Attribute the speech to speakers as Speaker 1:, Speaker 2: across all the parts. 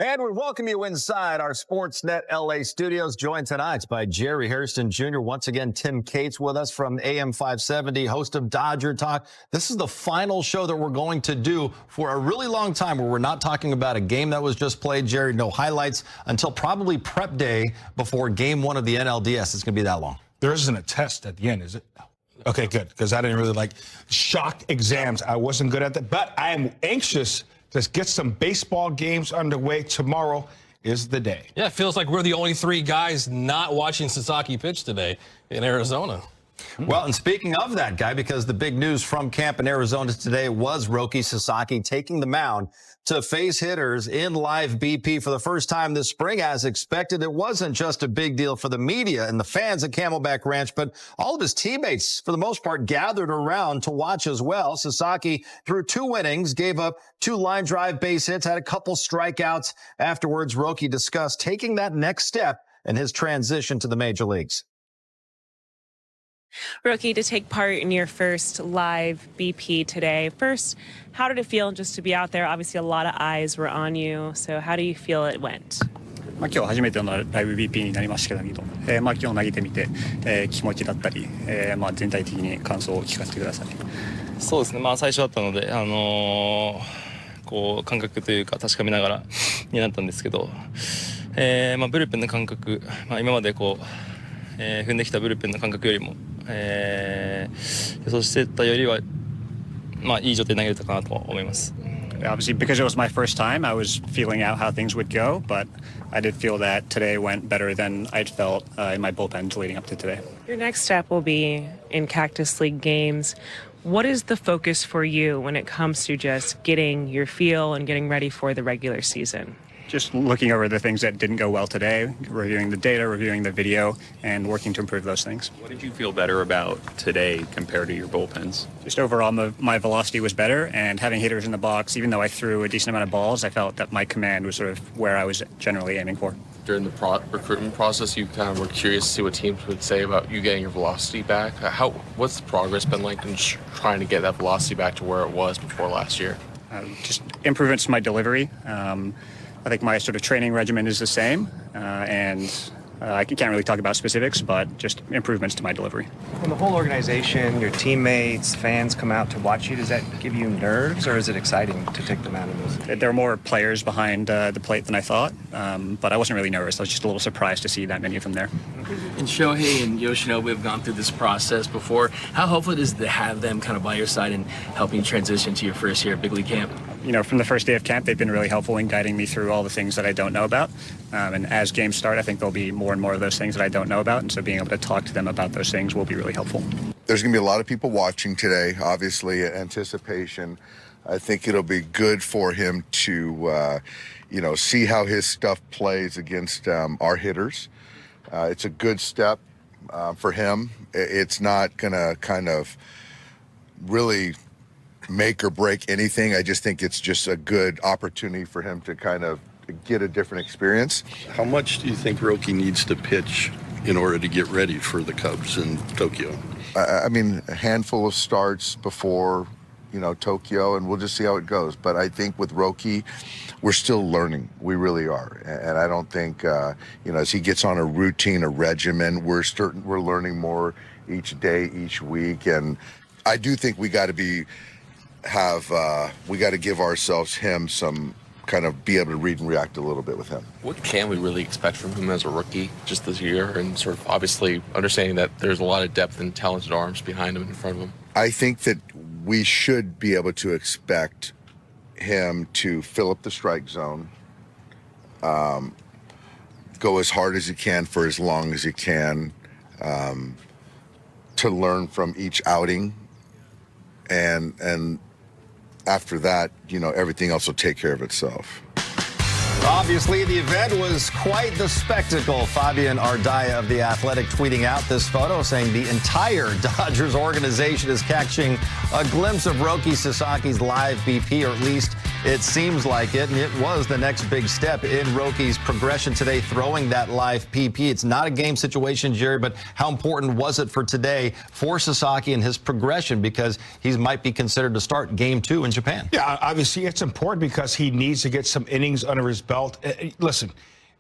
Speaker 1: And we welcome you inside our Sportsnet LA studios, joined tonight by Jerry Hairston Jr. Once again, Tim Cates with us from AM 570, host of Dodger Talk. This is the final show that we're going to do for a really long time where we're not talking about a game that was just played, Jerry. No highlights until probably prep day before game one of the NLDS. It's going to be that long.
Speaker 2: There isn't a test at the end, is it? Okay, good, because I didn't really like shock exams. I wasn't good at that, but I am anxious to get some baseball games underway. Tomorrow is the day.
Speaker 3: Yeah, it feels like we're the only three guys not watching Sasaki pitch today in Arizona.
Speaker 1: Well, and speaking of that guy, because the big news from camp in Arizona today was Roki Sasaki taking the mound to face hitters in live BP for the first time this spring. As expected, it wasn't just a big deal for the media and the fans at Camelback Ranch, but all of his teammates, for the most part, gathered around to watch as well. Sasaki threw 2 innings, gave up 2 line drive base hits, had a couple strikeouts. Afterwards, Roki discussed taking that next step in his transition to the major leagues.
Speaker 4: Roki, to take part in your first live BP today. First, how did it feel just to be out there? Obviously, a lot of eyes were on you. So how do you feel it went?
Speaker 5: 今日初めてのライブ BP になりましたけど、今日投げてみて、気持ちだったり、全体的に感想を聞かせてください。
Speaker 6: そうですね。最初だったので、こう感覚というか確かめながらになったんですけど、ブルペンの感覚、今までこう、踏んできたブルペンの感覚よりも、予想してたよりは、いい状態で投げれたかなと思います。
Speaker 5: Obviously, because it was my first time, I was feeling out how things would go, but I did feel that today went better than I'd felt in my bullpens leading up to today.
Speaker 4: Your next step will be in Cactus League games. What is the focus for you when it comes to just getting your feel and getting ready for the regular season?
Speaker 5: Just looking over the things that didn't go well today, reviewing the data, reviewing the video, and working to improve those things.
Speaker 7: What did you feel better about today compared to your bullpens?
Speaker 5: Just overall, my velocity was better, and having hitters in the box, even though I threw a decent amount of balls, I felt that my command was sort of where I was generally aiming for.
Speaker 8: During the recruitment process, you kind of were curious to see what teams would say about you getting your velocity back. What's the progress been like in trying to get that velocity back to where it was before last year?
Speaker 5: Just improvements to my delivery. I think my sort of training regimen is the same, and I can't really talk about specifics, but just improvements to my delivery.
Speaker 9: When the whole organization, your teammates, fans come out to watch you, does that give you nerves, or is it exciting to take them out of those?
Speaker 5: There are more players behind the plate than I thought, but I wasn't really nervous. I was just a little surprised to see that many of them there.
Speaker 10: And Shohei and Yoshinobu have gone through this process before. How helpful it is to have them kind of by your side and helping transition to your first year at Big League Camp?
Speaker 5: You know, from the first day of camp, they've been really helpful in guiding me through all the things that I don't know about. And as games start, I think there'll be more and more of those things that I don't know about. And so being able to talk to them about those things will be really helpful.
Speaker 11: There's going to be a lot of people watching today, obviously, anticipation. I think it'll be good for him to, see how his stuff plays against our hitters. It's a good step for him. It's not going to kind of really make or break anything. I just think it's just a good opportunity for him to kind of get a different experience.
Speaker 12: How much do you think Roki needs to pitch in order to get ready for the Cubs in Tokyo?
Speaker 11: I mean, a handful of starts before, Tokyo, and we'll just see how it goes. But I think with Roki, we're still learning. We really are. And I don't think, as he gets on a routine, a regimen, we're learning more each day, each week. And I do think we got to give ourselves him some kind of be able to read and react a little bit with him.
Speaker 8: What can we really expect from him as a rookie just this year, and sort of obviously understanding that there's a lot of depth and talented arms behind him and in front of him?
Speaker 11: I think that we should be able to expect him to fill up the strike zone, go as hard as he can for as long as he can, to learn from each outing, and after that, everything else will take care of itself.
Speaker 1: Obviously, the event was quite the spectacle. Fabian Ardaya of The Athletic tweeting out this photo saying the entire Dodgers organization is catching a glimpse of Roki Sasaki's live BP, or at least it seems like it, and it was the next big step in Roki's progression today, throwing that live PP. It's not a game situation, Jerry, but how important was it for today for Sasaki and his progression, because he might be considered to start game 2 in Japan?
Speaker 2: Yeah, obviously it's important because he needs to get some innings under his belt. Listen,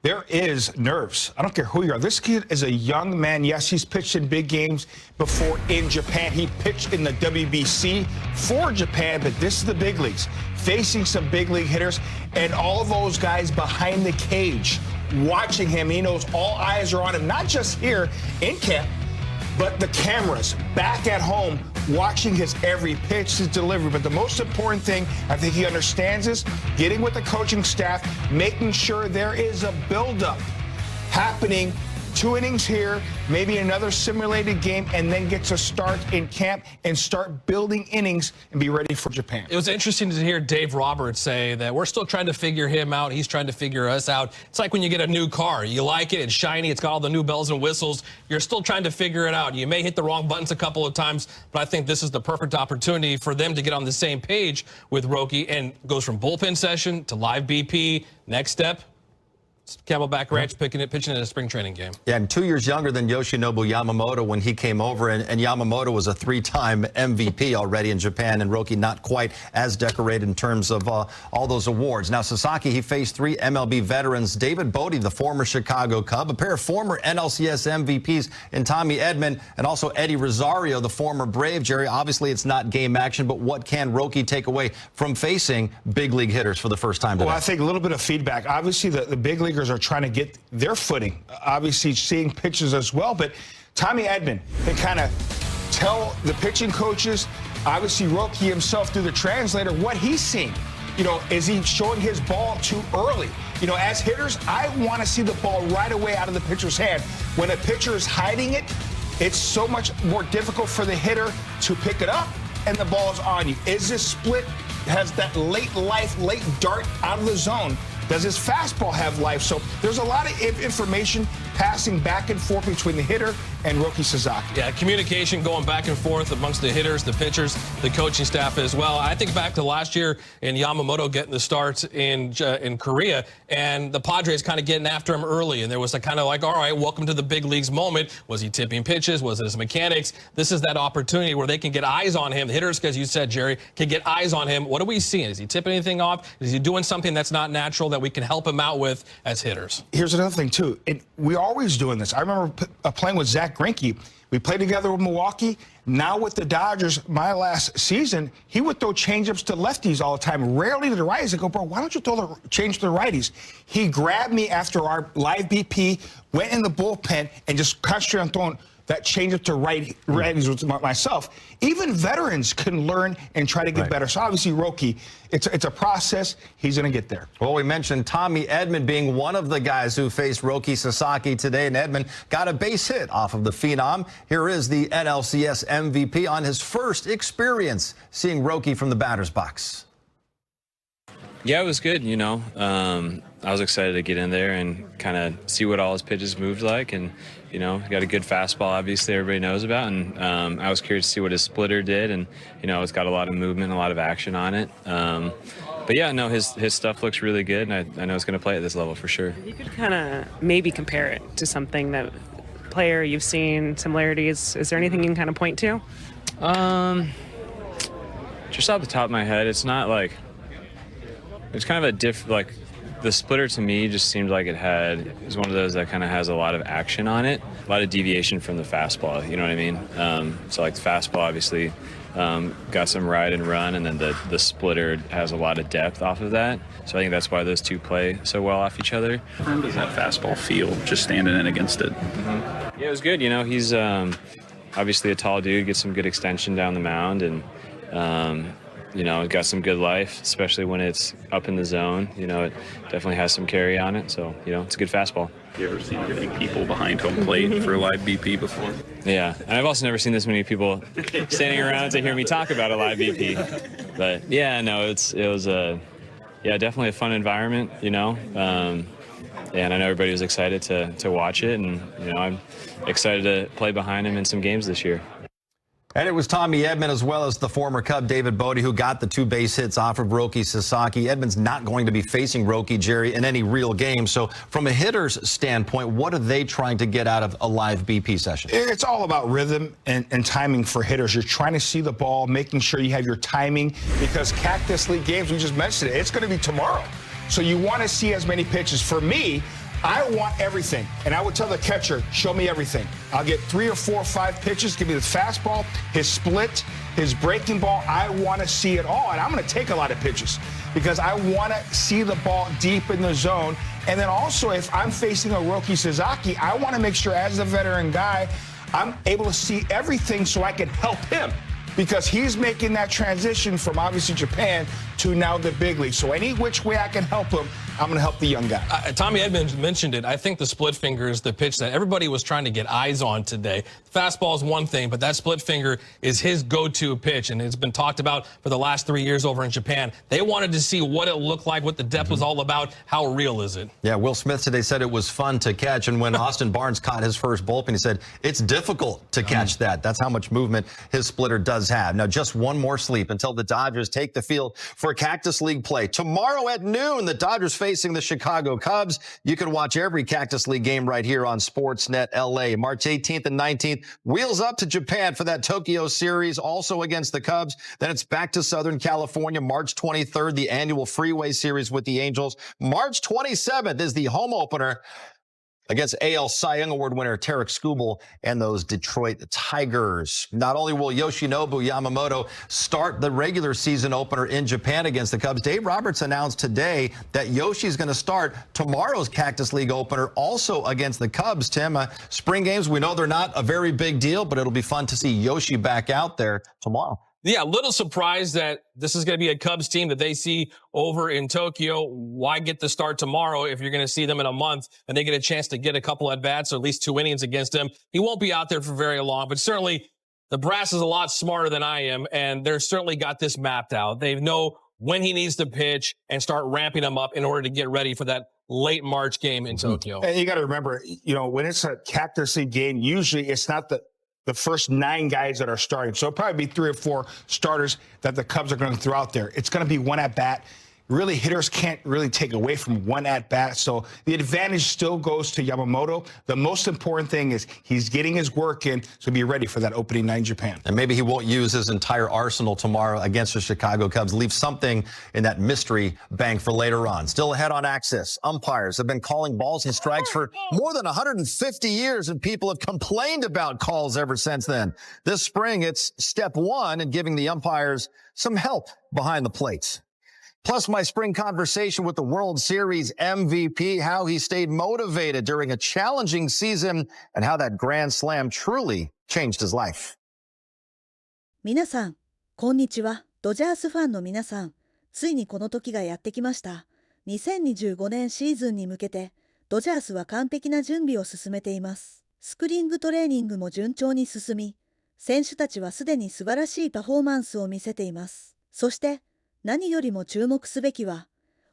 Speaker 2: there is nerves. I don't care who you are. This kid is a young man. Yes, he's pitched in big games before in Japan. He pitched in the WBC for Japan, but this is the big leagues, facing some big league hitters, and all those guys behind the cage watching him. He knows all eyes are on him, not just here in camp, but the cameras back at home watching his every pitch, his delivery. But the most important thing, I think he understands, is getting with the coaching staff, making sure there is a buildup happening. 2 innings here, maybe another simulated game, and then get to start in camp and start building innings and be ready for Japan.
Speaker 3: It was interesting to hear Dave Roberts say that we're still trying to figure him out. He's trying to figure us out. It's like when you get a new car. You like it, it's shiny, it's got all the new bells and whistles. You're still trying to figure it out. You may hit the wrong buttons a couple of times, but I think this is the perfect opportunity for them to get on the same page with Roki, and goes from bullpen session to live BP. Next step, Camelback Ranch pitching in a spring training game.
Speaker 1: Yeah, and 2 years younger than Yoshinobu Yamamoto when he came over, and Yamamoto was a 3-time MVP already in Japan, and Roki not quite as decorated in terms of all those awards. Now, Sasaki, he faced 3 MLB veterans, David Bodie, the former Chicago Cub, a pair of former NLCS MVPs in Tommy Edman, and also Eddie Rosario, the former Brave. Jerry, obviously it's not game action, but what can Roki take away from facing big league hitters for the first time today?
Speaker 2: Well, I think a little bit of feedback. Obviously, the big leaguers are trying to get their footing, obviously seeing pitches as well, but Tommy Edman can kind of tell the pitching coaches, obviously Roki himself through the translator, what he's seeing. You know, is he showing his ball too early? You know, as hitters, I want to see the ball right away out of the pitcher's hand. When a pitcher is hiding it, it's so much more difficult for the hitter to pick it up, and the ball's on you. Is this split, has that late dart out of the zone? Does his fastball have life? So there's a lot of information passing back and forth between the hitter and Roki Sasaki.
Speaker 3: Yeah, communication going back and forth amongst the hitters, the pitchers, the coaching staff as well. I think back to last year in Yamamoto getting the starts in Korea, and the Padres kind of getting after him early, and there was a kind of like, all right, welcome to the big leagues moment. Was he tipping pitches? Was it his mechanics? This is that opportunity where they can get eyes on him. The hitters, as you said, Jerry, can get eyes on him. What are we seeing? Is he tipping anything off? Is he doing something that's not natural that we can help him out with as hitters?
Speaker 2: Here's another thing, too. We're always doing this. I remember playing with Zach Greinke. We played together with Milwaukee. Now with the Dodgers, my last season, he would throw changeups to lefties all the time, rarely to the righties. I go, bro, why don't you throw the change to the righties? He grabbed me after our live BP, went in the bullpen, and just concentrated on throwing that changeup to righties with myself. Even veterans can learn and try to get better. So obviously, Roki, it's a process. He's going to get there.
Speaker 1: Well, we mentioned Tommy Edman being one of the guys who faced Roki Sasaki today, and Edman got a base hit off of the Phenom. Here is the NLCS MVP on his first experience seeing Roki from the batter's box.
Speaker 13: Yeah, it was good, you know. I was excited to get in there and kind of see what all his pitches moved like, and you know, he got a good fastball, obviously everybody knows about, and I was curious to see what his splitter did, and you know, it's got a lot of movement, a lot of action on it. But yeah, no, his stuff looks really good, and I know it's going to play at this level for sure.
Speaker 4: You could kind of maybe compare it to something that player you've seen similarities. Is there anything you can kind of point to?
Speaker 13: Just off the top of my head, it's not like, it's kind of a like, the splitter to me just seemed like it was one of those that kind of has a lot of action on it, a lot of deviation from the fastball, you know what I mean? So like the fastball obviously got some ride and run, and then the splitter has a lot of depth off of that. So I think that's why those two play so well off each other.
Speaker 7: How does that fastball feel just standing in against it?
Speaker 13: Yeah, it was good. You know, he's obviously a tall dude, gets some good extension down the mound, and you know, got some good life, especially when it's up in the zone. You know, it definitely has some carry on it. So, you know, it's a good fastball.
Speaker 7: You ever seen many people behind home plate for a live BP before?
Speaker 13: Yeah, and I've also never seen this many people standing around to hear me talk about a live BP. But yeah, no, it was definitely a fun environment, you know. And I know everybody was excited to watch it, and you know, I'm excited to play behind him in some games this year.
Speaker 1: And it was Tommy Edman as well as the former Cub David Bodie who got the 2 base hits off of Roki Sasaki. Edman's not going to be facing Roki, Jerry, in any real game. So from a hitter's standpoint, what are they trying to get out of a live BP session?
Speaker 2: It's all about rhythm and timing for hitters. You're trying to see the ball, making sure you have your timing, because Cactus League games, we just mentioned it, it's going to be tomorrow. So you want to see as many pitches. For me, I want everything. And I would tell the catcher, show me everything. I'll get 3 or 4 or 5 pitches. Give me the fastball, his split, his breaking ball. I want to see it all. And I'm going to take a lot of pitches because I want to see the ball deep in the zone. And then also, if I'm facing a Roki Sasaki, I want to make sure as a veteran guy, I'm able to see everything so I can help him, because he's making that transition from obviously Japan to now the big league. So any which way I can help him, I'm going to help the young guy.
Speaker 3: Tommy Edman mentioned it. I think the split finger is the pitch that everybody was trying to get eyes on today. Fastball is one thing, but that split finger is his go-to pitch, and it's been talked about for the last 3 years over in Japan. They wanted to see what it looked like, what the depth was all about. How real is it?
Speaker 1: Yeah, Will Smith today said it was fun to catch, and when Austin Barnes caught his first bullpen, he said it's difficult to catch that. That's how much movement his splitter does have. Now, just one more sleep until the Dodgers take the field for Cactus League play. Tomorrow at noon, the Dodgers facing the Chicago Cubs. You can watch every Cactus League game right here on Sportsnet LA. March 18th and 19th, wheels up to Japan for that Tokyo series, also against the Cubs. Then it's back to Southern California, March 23rd, the annual Freeway Series with the Angels. March 27th is the home opener against AL Cy Young Award winner Tarek Skubal and those Detroit Tigers. Not only will Yoshinobu Yamamoto start the regular season opener in Japan against the Cubs, Dave Roberts announced today that Yoshi's going to start tomorrow's Cactus League opener also against the Cubs. Tim, spring games, we know they're not a very big deal, but it'll be fun to see Yoshi back out there tomorrow.
Speaker 3: Yeah, a little surprised that this is going to be a Cubs team that they see over in Tokyo. Why get the start tomorrow if you're going to see them in a month and they get a chance to get a couple at bats or at least 2 innings against him? He won't be out there for very long, but certainly the brass is a lot smarter than I am, and they're certainly got this mapped out. They know when he needs to pitch and start ramping him up in order to get ready for that late March game in Tokyo.
Speaker 2: And you got to remember, when it's a Cactus League game, usually it's not the first 9 guys that are starting. So it'll probably be 3 or 4 starters that the Cubs are going to throw out there. It's going to be one at-bat. Really, hitters can't really take away from one at-bat. So the advantage still goes to Yamamoto. The most important thing is he's getting his work in, so be ready for that opening night in Japan.
Speaker 1: And maybe he won't use his entire arsenal tomorrow against the Chicago Cubs. Leave something in that mystery bank for later on. Still ahead on Access. Umpires have been calling balls and strikes for more than 150 years, and people have complained about calls ever since then. This spring, it's step 1 in giving the umpires some help behind the plates. Plus, my spring conversation with the World Series MVP, how he stayed motivated during a challenging season, and how that Grand Slam truly changed his life.
Speaker 14: 皆さん、こんにちは。ドジャースファンの皆さん、ついにこの時がやってきました。2025年シーズンに向けて、ドジャースは完璧な準備を進めています。スプリングトレーニングも順調に進み、選手たちはすでに素晴らしいパフォーマンスを見せています。そして、何よりも注目すべきは、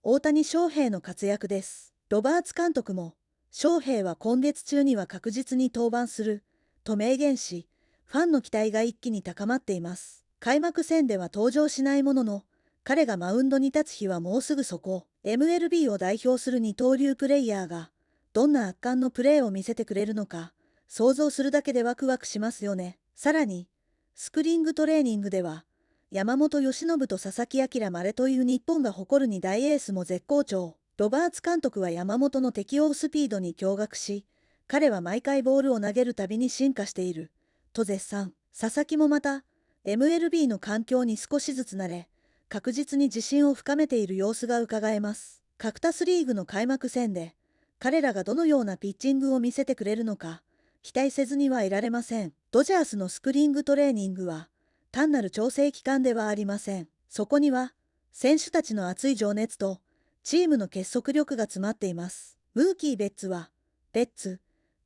Speaker 14: 大谷翔平の活躍です。ロバーツ監督も、翔平は今月中には確実に登板する、と明言し、ファンの期待が一気に高まっています。開幕戦では登場しないものの、彼がマウンドに立つ日はもうすぐそこ。MLB を代表する二刀流プレイヤーが、どんな圧巻のプレーを見せてくれるのか、想像するだけでワクワクしますよね。さらに、スプリングトレーニングでは、山本由伸と佐々木朗という日本が誇る2大エースも絶好調。ロバーツ監督は山本の適応スピードに驚愕し、彼は毎回ボールを投げるたびに進化している、と絶賛。佐々木もまた、MLB の環境に少しずつ慣れ、確実に自信を深めている様子がうかがえます。カクタスリーグの開幕戦で、彼らがどのようなピッチングを見せてくれるのか、期待せずにはいられません。ドジャースのスプリングトレーニングは、単なる調整期間ではありません。そこには、選手たちの熱い情熱と、チームの結束力が詰まっています。ムーキー・ベッツは、レッツ、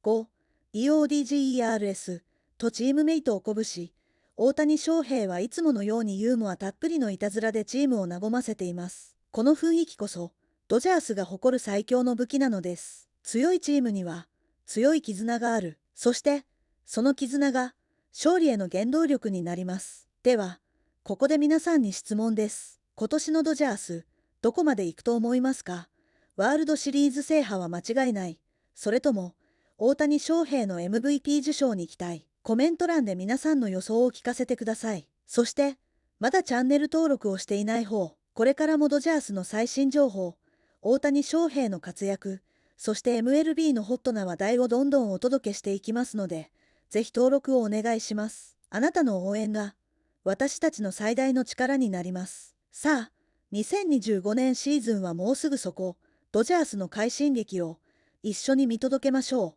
Speaker 14: 5、EODGERS とチームメイトを鼓舞し、大谷翔平はいつものようにユーモアたっぷりのいたずらでチームを和ませています。この雰囲気こそ、ドジャースが誇る最強の武器なのです。強いチームには、強い絆がある。そして、その絆が、勝利への原動力になります。では、ここで皆さんに質問です。今年のドジャース、どこまで行くと思いますか？ワールドシリーズ制覇は間違いない。それとも、大谷翔平の MVP 受賞に期待。コメント欄で皆さんの予想を聞かせてください。そして、まだチャンネル登録をしていない方、これからもドジャースの最新情報、大谷翔平の活躍、そして MLB のホットな話題をどんどんお届けしていきますので、ぜひ登録をお願いします。あなたの応援が、私たちの最大の力になります。さあ、2025年シーズンはもうすぐそこ、ドジャースの快進撃を一緒に見届けましょう。